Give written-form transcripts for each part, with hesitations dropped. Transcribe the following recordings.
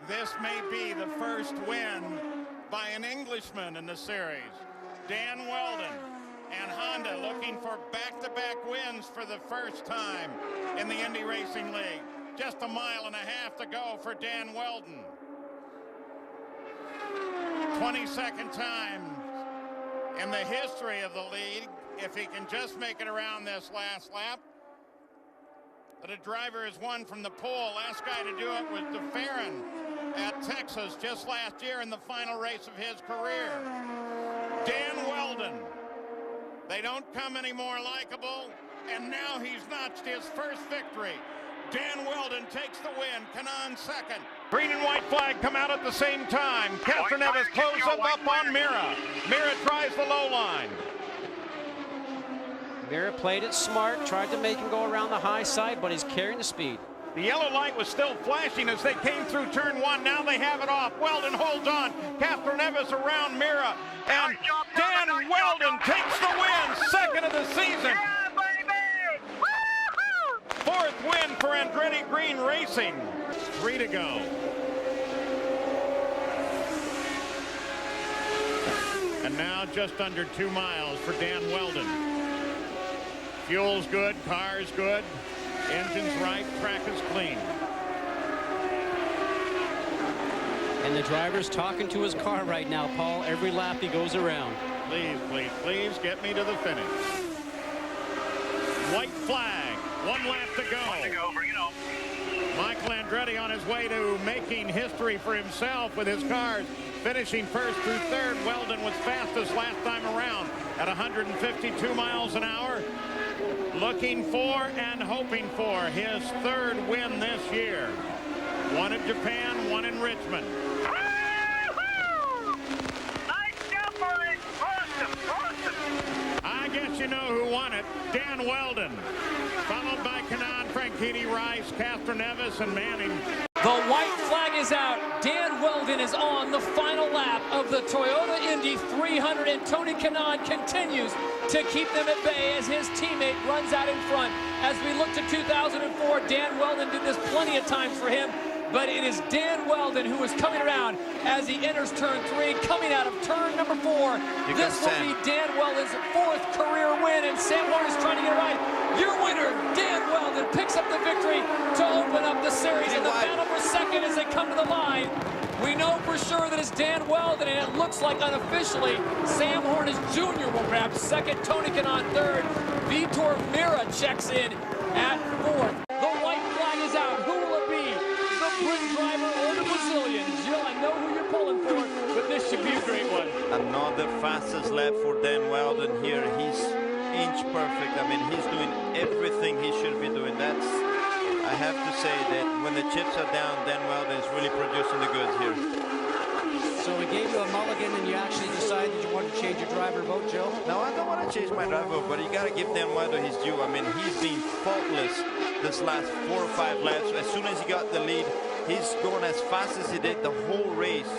This may be the first win by an Englishman in the series. Dan Wheldon and Honda looking for back-to-back wins for the first time in the Indy Racing League. Just a mile and a half to go for Dan Wheldon. 22nd time in the history of the league, if he can just make it around this last lap, that a driver has won from the pole. Last guy to do it was DeFerrin at Texas just last year in the final race of his career. Dan Wheldon. They don't come any more likable, and now he's notched his first victory. Dan Wheldon takes the win. Kanaan second. Green and white flag come out at the same time. Castroneves closes up on Mira. Mira tries the low line. Mira played it smart, tried to make him go around the high side, but he's carrying the speed. The yellow light was still flashing as they came through turn one. Now they have it off. Wheldon holds on. Castroneves around Mira. And Dan Wheldon takes the win. Second of the season. Fourth win for Andretti Green Racing. 3 to go. And now just under 2 miles for Dan Wheldon. Fuel's good, car's good, engine's right, track is clean. And the driver's talking to his car right now, Paul, every lap he goes around. Please, please, please get me to the finish. White flag, 1 lap to go. Michael Andretti on his way to making history for himself with his cars, finishing first through third. Wheldon was fastest last time around at 152 miles an hour. Looking for and hoping for his third win this year. 1 in Japan, 1 in Richmond. I guess you know who won it. Dan Wheldon, followed by Kanaan, Franchitti, Rice, Castroneves, and Manning. The white flag is out. Dan Wheldon is on the final lap of the Toyota Indy 300, and Tony Kanaan continues to keep them at bay as his teammate runs out in front. As we look to 2004, Dan Wheldon did this plenty of times for him, but it is Dan Wheldon who is coming around as he enters turn 3, coming out of turn number 4. This will be Dan Wheldon's 4th career win, and Sam Horn is trying to get it right. Your winner, Dan Wheldon, picks up the victory to open up the series in the battle for second as they come to the line. We know for sure that it's Dan Wheldon, and it looks like unofficially Sam Hornish Jr. will grab second, Tony Kanaan third. Vitor Mira checks in at 4th. The white flag is out. Who will it be? The Brit driver or the Brazilian? Jill, I know who you're pulling for, but this should be a great one. Another fastest lap for Dan Wheldon here. He's inch perfect. I mean, he's doing everything he should be doing. I have to say that when the chips are down, Dan Wheldon is really producing the goods here. So we gave you a mulligan and you actually decided you wanted to change your driver vote, Joe? No, I don't want to change my driver vote, but you got to give Dan Wheldon his due. I mean, he's been faultless this last 4 or 5 laps. As soon as he got the lead, he's going as fast as he did the whole race.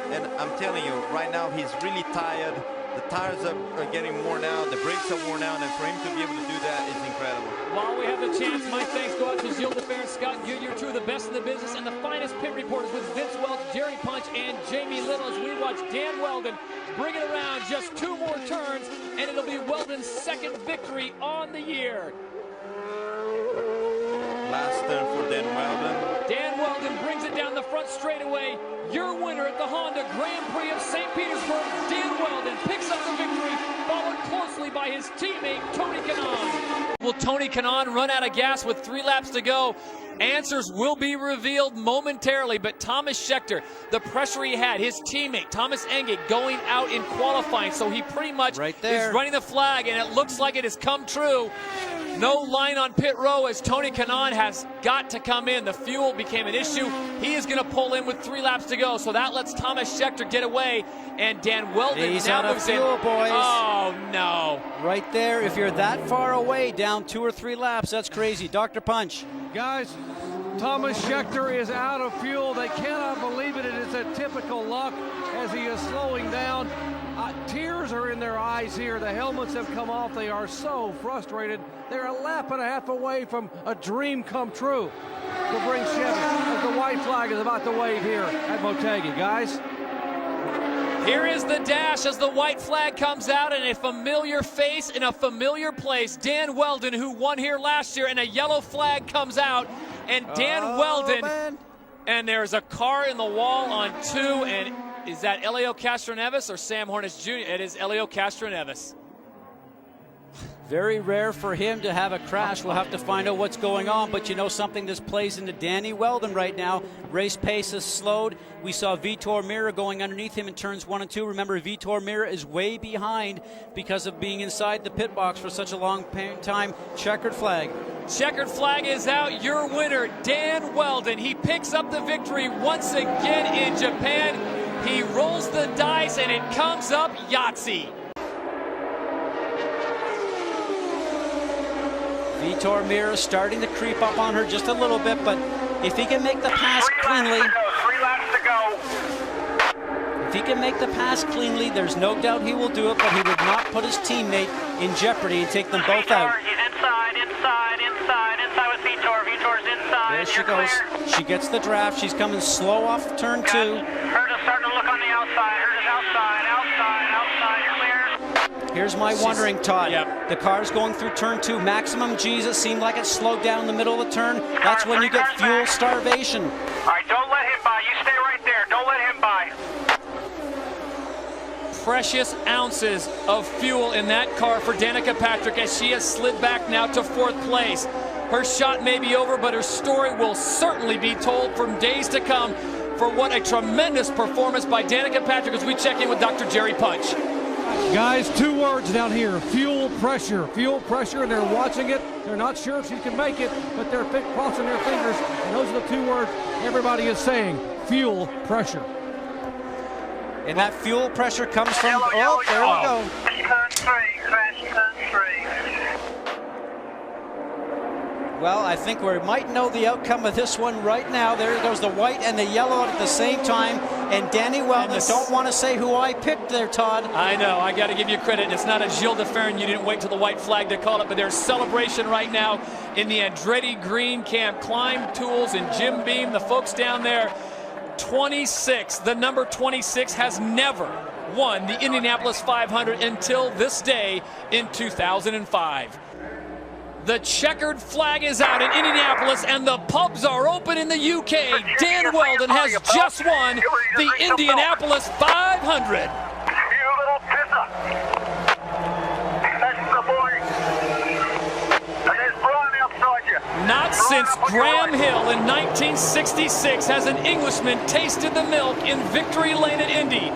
And I'm telling you, right now he's really tired. The tires are getting worn out, the brakes are worn out, and for him to be able to do that is incredible. While we have the chance, my thanks go out to Gilles DeFerrin, Scott Goodyear, 2 of the best in the business, and the finest pit reporters with Vince Welch, Jerry Punch, and Jamie Little as we watch Dan Wheldon bring it around just 2 more turns, and it'll be Wheldon's 2nd victory on the year. Last turn for Dan Wheldon. Dan Wheldon brings it down the front straightaway. Your winner at the Honda Grand Prix of St. Petersburg, Dan Wheldon, picks up the victory, followed closely by his teammate, Tony Kanaan. Will Tony Kanaan run out of gas with 3 laps to go? Answers will be revealed momentarily, but Thomas Scheckter, the pressure he had, his teammate, Thomas Engate, going out in qualifying, so he pretty much is running the flag, and it looks like it has come true. No line on pit row as Tony Kanaan has got to come in. The fuel became an issue. He is going to pull in with 3 laps to go, so that lets Thomas Scheckter get away, and Dan Wheldon He's now out of moves fuel, in. boys. Oh, no. Right there, if you're that far away, down 2 or 3 laps, that's crazy. Dr. Punch. Guys, Thomas Scheckter is out of fuel. They cannot believe it. It is a typical luck as he is slowing down. Tears are in their eyes here. The helmets have come off. They are so frustrated. They're a lap and a half away from a dream come true to bring Chevy as the white flag is about to wave here at Motegi. Guys. Here is the dash as the white flag comes out, and a familiar face in a familiar place. Dan Wheldon, who won here last year, and a yellow flag comes out. And Dan Wheldon, man. And there's a car in the wall on 2, and is that Elio Castroneves or Sam Hornish Jr.? It is Elio Castroneves. Very rare for him to have a crash. We'll have to find out what's going on, but you know something, this plays into Danny Wheldon right now. Race pace has slowed. We saw Vitor Meira going underneath him in turns 1 and 2. Remember, Vitor Meira is way behind because of being inside the pit box for such a long time. Checkered flag. Checkered flag is out. Your winner, Dan Wheldon. He picks up the victory once again in Japan. He rolls the dice, and it comes up Yahtzee. Vitor Meira starting to creep up on her just a little bit, but if he can make the pass cleanly, 3 laps to go. If he can make the pass cleanly, there's no doubt he will do it, but he would not put his teammate in jeopardy and take them both out. He's inside with Vitor. Vitor's inside. There she goes. Clear. She gets the draft. She's coming slow off turn 2. Hurta's starting to look on the outside. Hurta's outside. You're clear. Here's my wondering, Todd. Yep. The car's going through turn 2. Maximum G's. It seemed like it slowed down in the middle of the turn. That's when you get fuel starvation. All right, don't let him by. You stay right there. Don't let him by. Precious ounces of fuel in that car for Danica Patrick as she has slid back now to 4th place. Her shot may be over, but her story will certainly be told from days to come for what a tremendous performance by Danica Patrick as we check in with Dr. Jerry Punch. Guys, 2 words down here, fuel pressure, and they're watching it. They're not sure if she can make it, but they're crossing their fingers, and those are the 2 words everybody is saying, fuel pressure. And that fuel pressure comes from, there we go. Turn 3, crash turn 3. Well, I think we might know the outcome of this one right now. There goes the white and the yellow at the same time. And Danny Wheldon, don't want to say who I picked there, Todd. I know, I got to give you credit. And it's not a Gilles de Ferran. You didn't wait till the white flag to call it, but there's celebration right now in the Andretti Green Camp. Climb Tools and Jim Beam, the folks down there. 26, the number 26 has never won the Indianapolis 500 until this day in 2005. The checkered flag is out in Indianapolis, and the pubs are open in the UK. Dan Wheldon has just won the Indianapolis 500. You little pisser. That's the boy. And there's Brian outside you. Not since Graham Hill in 1966 has an Englishman tasted the milk in Victory Lane at Indy.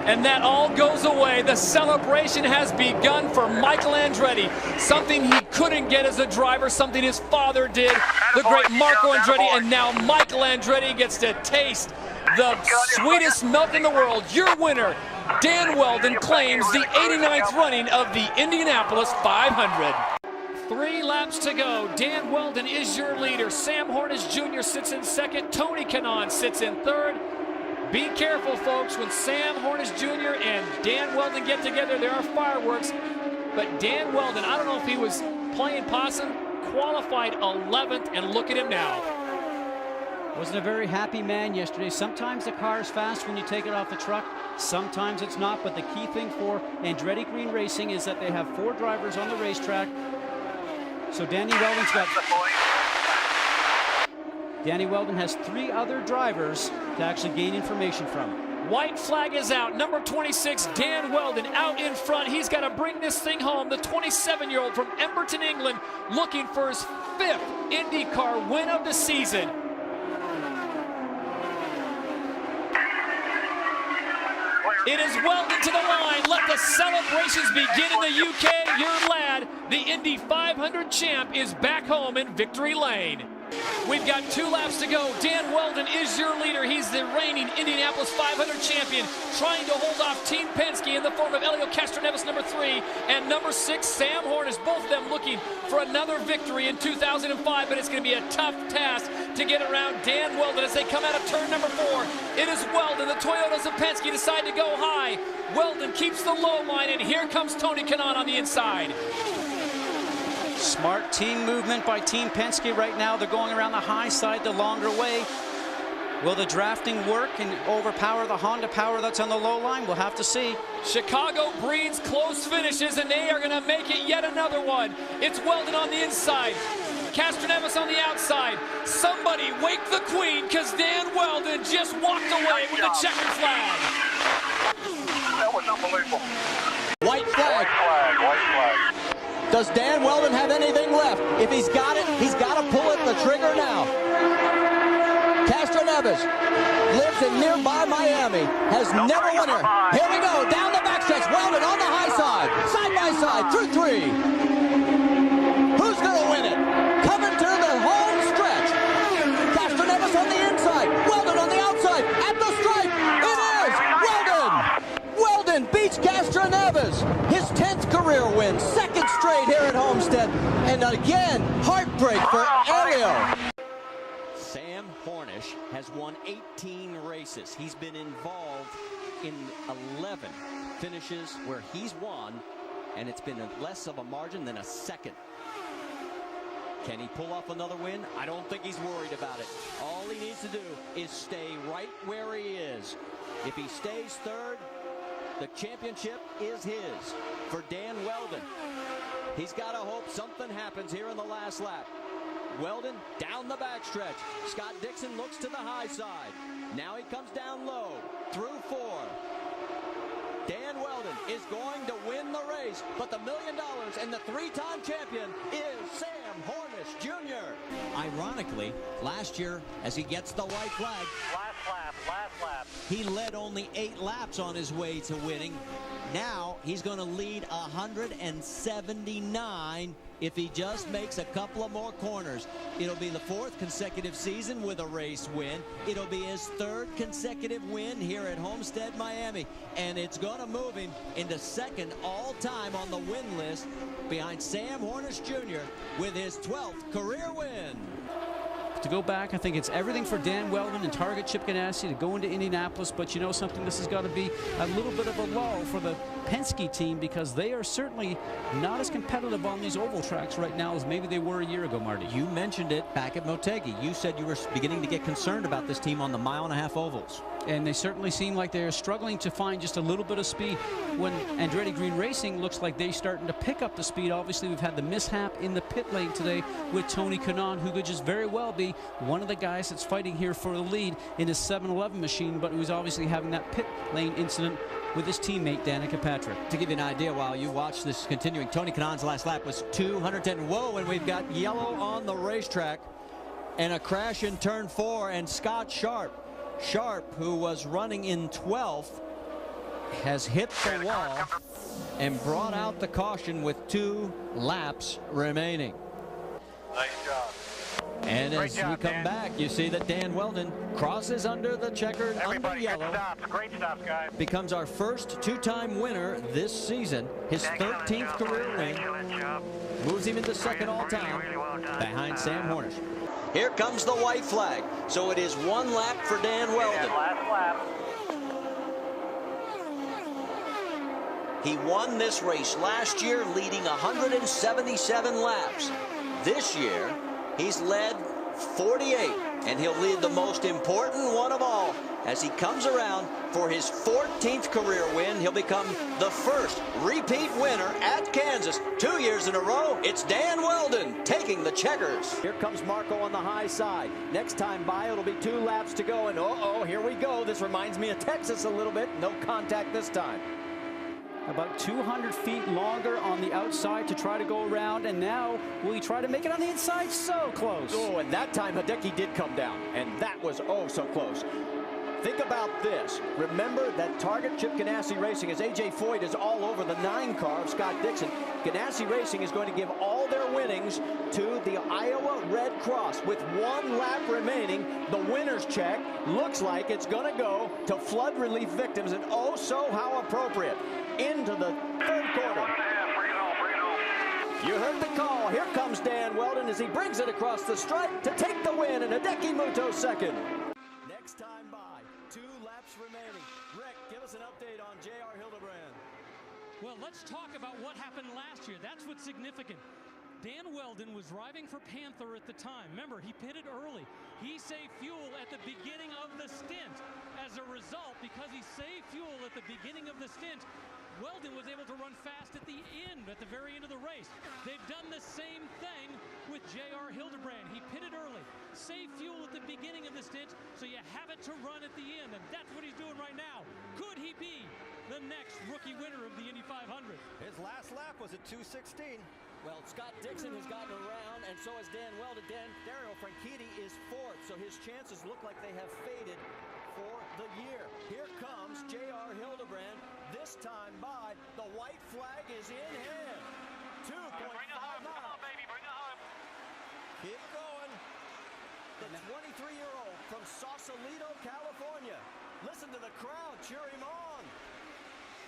And that all goes away. The celebration has begun for Michael Andretti. Something he couldn't get as a driver, something his father did, the great Marco Andretti, and now Michael Andretti gets to taste the sweetest milk in the world. Your winner, Dan Wheldon, claims the 89th running of the Indianapolis 500. 3 laps to go. Dan Wheldon is your leader. Sam Hornish Jr. sits in 2nd. Tony Kanaan sits in 3rd. Be careful, folks. When Sam Hornish Jr. and Dan Wheldon get together, there are fireworks. But Dan Wheldon, I don't know if he was playing possum, qualified 11th, and look at him now. Wasn't a very happy man yesterday. Sometimes the car is fast when you take it off the truck. Sometimes it's not. But the key thing for Andretti Green Racing is that they have 4 drivers on the racetrack. So Danny Wheldon has 3 other drivers to actually gain information from. White flag is out. Number 26, Dan Wheldon, out in front. He's got to bring this thing home. The 27-year-old from Emberton, England, looking for his 5th IndyCar win of the season. It is Wheldon to the line. Let the celebrations begin in the UK. Your lad, the Indy 500 champ, is back home in Victory Lane. We've got 2 laps to go. Dan Wheldon is your leader. He's the reigning Indianapolis 500 champion, trying to hold off Team Penske in the form of Elio Castroneves, number 3, and number 6, Sam Hornish. Both of them looking for another victory in 2005, but it's going to be a tough task to get around Dan Wheldon as they come out of turn number 4 is Wheldon. The Toyotas of Penske decide to go high. Wheldon keeps the low line, and here comes Tony Kanaan on the inside. Smart team movement by Team Penske right now. They're going around the high side, the longer way. Will the drafting work and overpower the Honda power that's on the low line? We'll have to see. Chicago breeds close finishes, and they are going to make it yet another one. It's Wheldon on the inside. Castroneves on the outside. Somebody wake the queen, because Dan Wheldon just walked away with the checkered flag. That was unbelievable. White flag. White flag, white flag. Does Dan Wheldon have anything left? If he's got it, he's got to pull it the trigger now. Castroneves lives in nearby Miami, has never won her. Here we go, down the backstretch. Wheldon on the high side by side, through three. Who's going to win it? Coming to the home stretch. Castroneves on the inside, Wheldon on the outside, at the stripe. It is Wheldon. Wheldon beats Castroneves. His 10th career win, second straight here at Homestead. And again, heartbreak for Elio. Sam Hornish has won 18 races. He's been involved in 11 finishes where he's won, and it's been less of a margin than a second. Can he pull off another win? I don't think he's worried about it. All he needs to do is stay right where he is. If he stays third, the championship is his. For Dan Wheldon, he's got to hope something happens here in the last lap. Wheldon down the backstretch. Scott Dixon looks to the high side. Now he comes down low through four. Dan Wheldon is going to win the race, but the $1 million and the three-time champion is Sam Hornish Jr. Ironically, last year, as he gets the white flag, Last lap. he led only 8 laps on his way to winning. Now he's going to lead 179 if he just makes a couple of more corners. It'll be the 4th consecutive season with a race win. It'll be his 3rd consecutive win here at Homestead, Miami. And it's going to move him into 2nd all-time on the win list behind Sam Hornish Jr. with his 12th career win. To go back, I think it's everything for Dan Wheldon and target Chip Ganassi to go into Indianapolis, but you know something, this has got to be a little bit of a lull for the Penske team because they are certainly not as competitive on these oval tracks right now as maybe they were a year ago, Marty. You mentioned it back at Motegi. You said you were beginning to get concerned about this team on the 1.5-mile ovals. And they certainly seem like they're struggling to find just a little bit of speed. When Andretti Green Racing looks like they're starting to pick up the speed. Obviously, we've had the mishap in the pit lane today with Tony Kanaan, who could just very well be one of the guys that's fighting here for the lead in his 7-Eleven machine, but who's obviously having that pit lane incident with his teammate Danica Patrick. To give you an idea, while you watch this continuing, Tony Kanaan's last lap was 210. Whoa, and we've got yellow on the racetrack and a crash in turn 4, and Scott Sharp, who was running in 12th, has hit the wall and brought out the caution with 2 laps remaining. Nice job. And Great as job, we come Dan. back, you see that Dan Wheldon crosses under the checkered, under Everybody, good yellow, stops. Great stops, guys. becomes our first 2-time winner this season, his 13th career win, Excellent job. moves him into 2nd Really, all-time really well done. behind Sam Hornish. Here comes the white flag, so it is 1 lap for Dan Wheldon. Last lap. He won this race last year, leading 177 laps. This year, he's led 48, and he'll lead the most important one of all. As he comes around for his 14th career win, he'll become the first repeat winner at Kansas. 2 years in a row, it's Dan Wheldon taking the checkers. Here comes Marco on the high side. Next time by, it'll be 2 laps to go, and uh-oh, here we go. This reminds me of Texas a little bit. No contact this time. About 200 feet longer on the outside to try to go around, and now will he try to make it on the inside? So close. Oh, and that time Hideki did come down, and that was oh so close. Think about this. Remember that target Chip Ganassi Racing, as A.J. Foyt is all over the 9 car of Scott Dixon. Ganassi Racing is going to give all their winnings to the Iowa Red Cross. With 1 lap remaining, the winner's check looks like it's going to go to flood relief victims, and oh so how appropriate. Into the 3rd quarter. You heard the call. Here comes Dan Wheldon as he brings it across the stripe to take the win, and Hideki Muto 2nd. Next time by, 2 laps remaining. Rick, give us an update on J.R. Hildebrand. Well, let's talk about what happened last year. That's what's significant. Dan Wheldon was driving for Panther at the time. Remember, he pitted early. He saved fuel at the beginning of the stint. As a result, because he saved fuel at the beginning of the stint, Wheldon was able to run fast at the end, at the very end of the race. They've done the same thing with J.R. Hildebrand. He pitted early, saved fuel at the beginning of the stint, so you have it to run at the end, and that's what he's doing right now. Could he be the next rookie winner of the Indy 500? His last lap was at 2:16. Well, Scott Dixon has gotten around, and so has Dan Wheldon. Dario Franchitti is 4th, so his chances look like they have faded for the year. Here comes J.R. Hildebrand, this time by. The white flag is in hand. 2.5 miles. Come on, baby, bring it home. Keep going. The 23-year-old from Sausalito, California. Listen to the crowd cheer him on.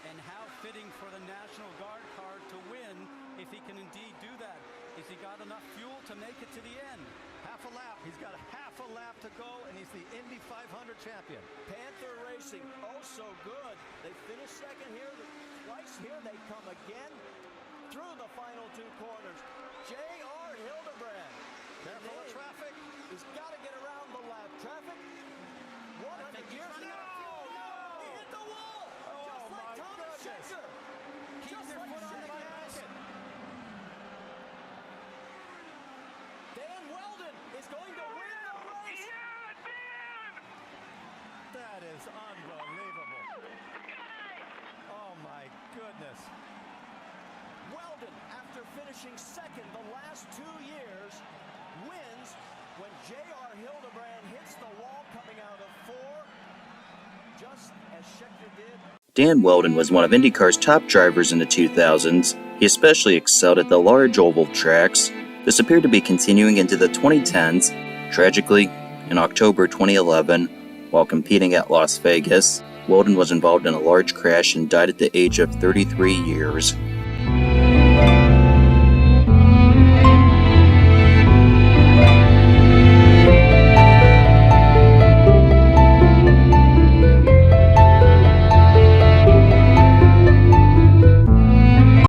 And how fitting for the National Guard car to win if he can indeed do that. Has he got enough fuel to make it to the end? Half a lap. He's got half a lap to go, and he's the Indy 500 champion. Panther Racing, oh so good. They finished second here, twice here. They come again through the final 2 corners. J.R. Hildebrand. Careful of traffic. He's got to get around the lap. Traffic. 100 years. No! He hit the wall. Just like Thomas Schechter. Just like Schechter. Dan Wheldon is going to win the race. That is unbelievable. Oh my goodness. Weldon, after finishing second the last 2 years, wins when J.R. Hildebrand hits the wall coming out of 4, just as Schechter did. Dan Wheldon was one of IndyCar's top drivers in the 2000s. He especially excelled at the large oval tracks. This appeared to be continuing into the 2010s. Tragically, in October 2011, while competing at Las Vegas, Wheldon was involved in a large crash and died at the age of 33 years.